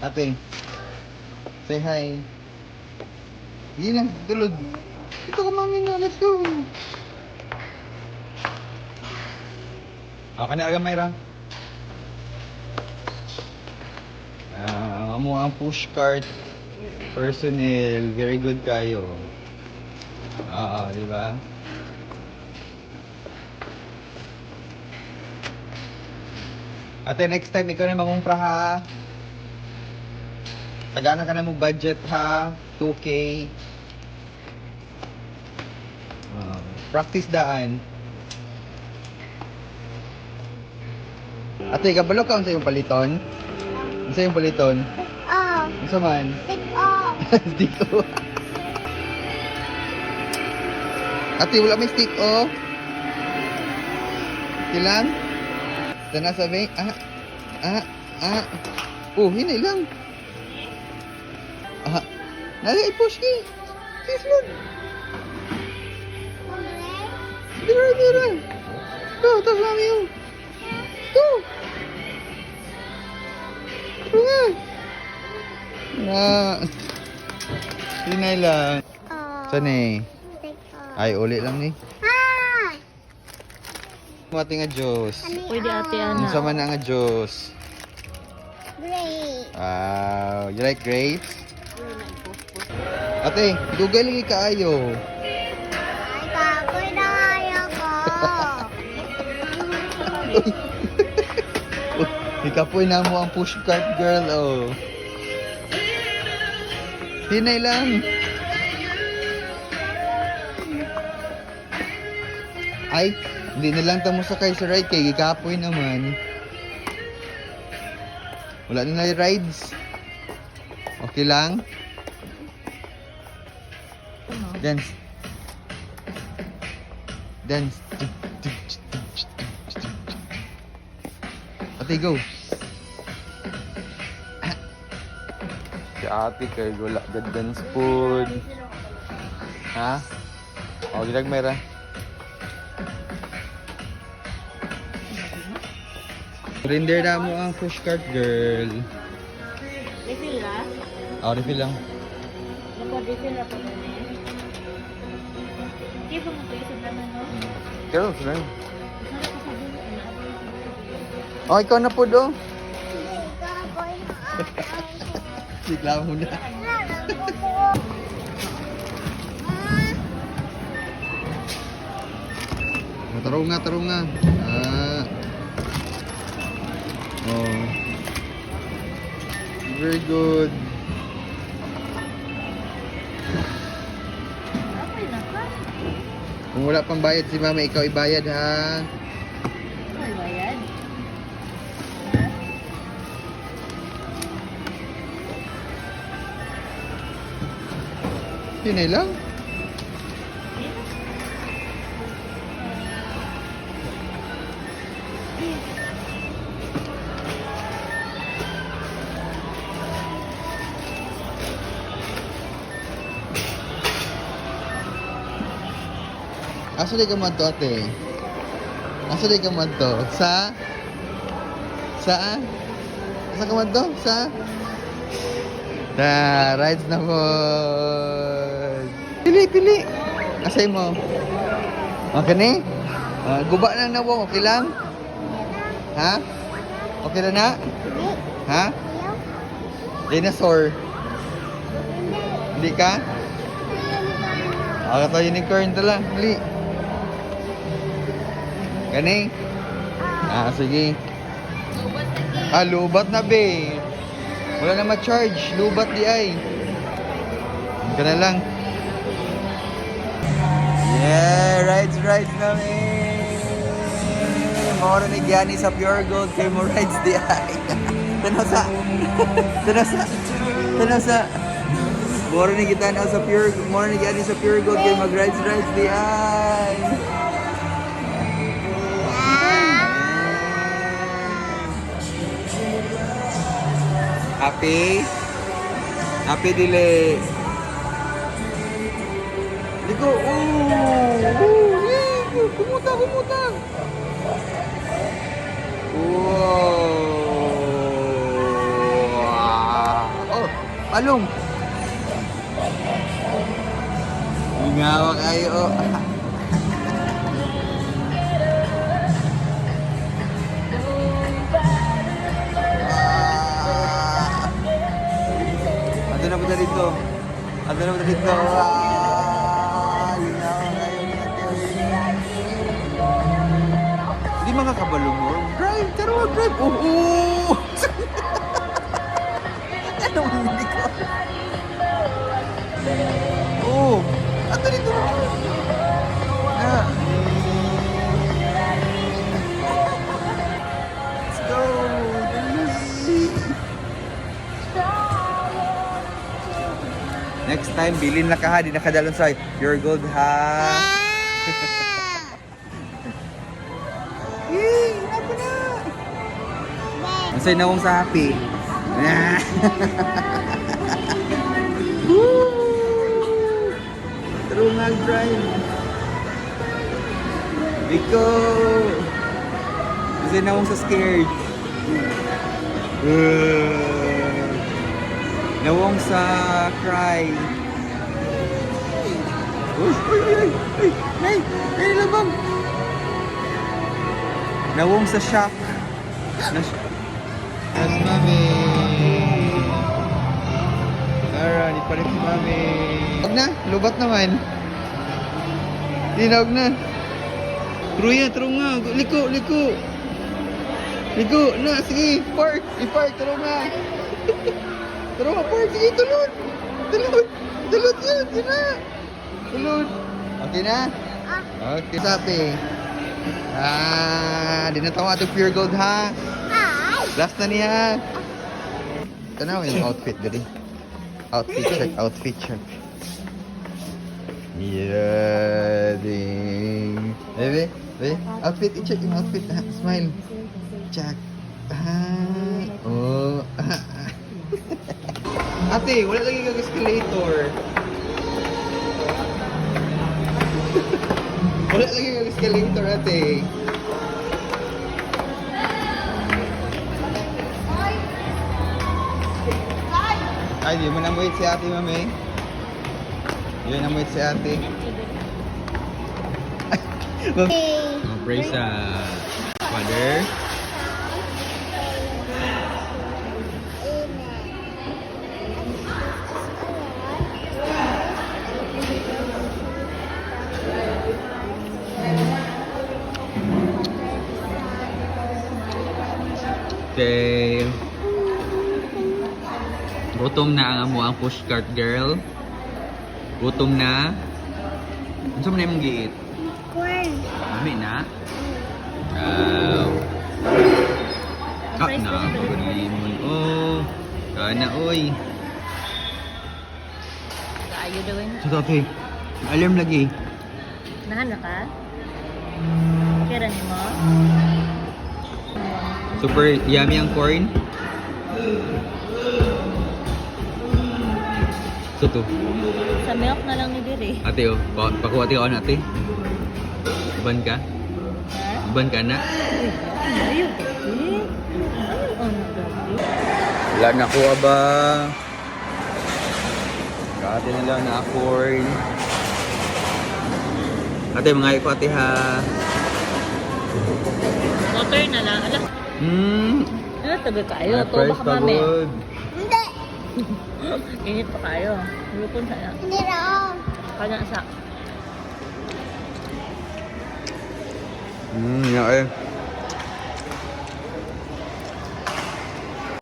Ate, say hi. Hindi lang, tulog. Ito ka mami na, let's go. Okay na agad, Mayra. Amo ang pushcart personnel, very good kayo. Di ba? Ate, next time ikaw na mangumpra ha. Tagana ka na mo budget ha. 2K. Practice daan. Ate, kabalo ka unsa yung paliton? Unsa yung paliton? Unsa man? Dito. Ate, wala may stick off. Kilang? Sana sabi? Hinay lang. Nalay, push ki. Please, Lord. Dira. Go, tas mami yun. Go. Hinay lang. Saan eh? Ay, uli lang ni. Mati nga Diyos. Pwede ate ana. Unsa man nga Diyos? Great. Wow, you like grapes? Ate, dugay lagi kaayo. Ay, kapoy na ako. Ikapoy na mo ang pushcart girl, oh. Hinay lang. Ay, hindi na lang tamo sakay sa ride kay ikapoy naman. Wala na na rides. Okay lang? Dance. Dance. Ate, go. Si ate kay wala gad dance food. Ha? O, gilag Mayra. Render na mo ang pushcart girl. Refill la? Refill lang. Refill la po na eh. Di ba mo tayo naman no? Kaya sila. Oh, ikaw na po do. Kapoy na ako. Sigla mo na. Tarong nga. Oh. Very good. Okay na ka? Kung wala pang bayad si mama, ikaw ibayad ha. Ay, bayad. Yun lang. Asa di ka man to, ate? Asa di ka man to? Sa? Asa ka man to? Sa? Rides na po. Pili. Asay mo. Okay ni? Guba na na po. Okay lang? Ha? Okay na na? Ha? Dinosaur. Hindi ka? Ito unicorn to lang. Dali. Gani? Sige. Lubat na be. Wala na ma-charge. Lubat di ay. Gana lang. Yeah, rides namin. Mora ni Gianni sa Pure Gold kay mo rides di ay. Tanasa. Mora ni kita na sa Gianni sa Pure Gold kay mag-rides di ay. Happy dili. Liko, kumuta. Wow. Palong. Ingawa kayo. Ado na ba dito? Ado na ba dito? Ingawa kayo dito. Hindi makakabalong mo. Drive! Taro! Drive! Oo! Ano hindi ko? Oo! Ado dito! Ah! Let's go! Next time, bilin na ka ha. Di nakadalon sa Pure Gold ha. Yay! Ako na! Masay na akong sa happy. Woo! True mag-drive. Biko! Masay na akong sa scared. Nawong sa cry. Uy! Uy! Uy! Uy! Nay! Nay! Labang! Nawong sa shock. Yes, mami. Tara, di pa rin si mami. Huwag na, lubat naman. Tinawag na. Truya, taro nga. Liko, liko. Liko, na, sige, park. I-park, taro nga. Taro nga, park. Sige, tulod. Tulod. Tulod yan, yun na. Tulod. Okay na? Okay, sabi. Di na tawa ito Pure Gold ha. Last na niya. Ito na yung outfit dali. Outfit check, outfit check. Yeah, ding. Baby, baby, outfit, i-check yung outfit. Smile. Check. Oh. Ate, wala lagi kag escalator. Wala lagi kag escalator, ate. Ay, di mo na wait si ate, mami. Di mo na wait si ate. Praise sa Father. Okay. Gutom na ang amo ang pushcart girl. Gutom na. Ano mo na yung giit? Corn. Mami na? Wow. Na, pagkalimon. Oh. Kana, oy. Kaayo daw yun. Sa tate. Alarm lagi. Nahana ka? Kira ni mo? Super yummy ang corn. Ito to. Sa milk na lang ni Diri. Ate oh. Pakuha ate ako na ate. Uban ka? Ha? Uban ka na? Ayaw gabi. Ayaw na gabi. Wala na kuha ba? Kate na lang na corn. Ate, mga ko ate ha. Water na lang. Ala. Ano tabi kayo? Ito baka mami. Hindi. Init pa kayo. Lupon sana. Hindi raw. Kanya sa. Yeah, eh.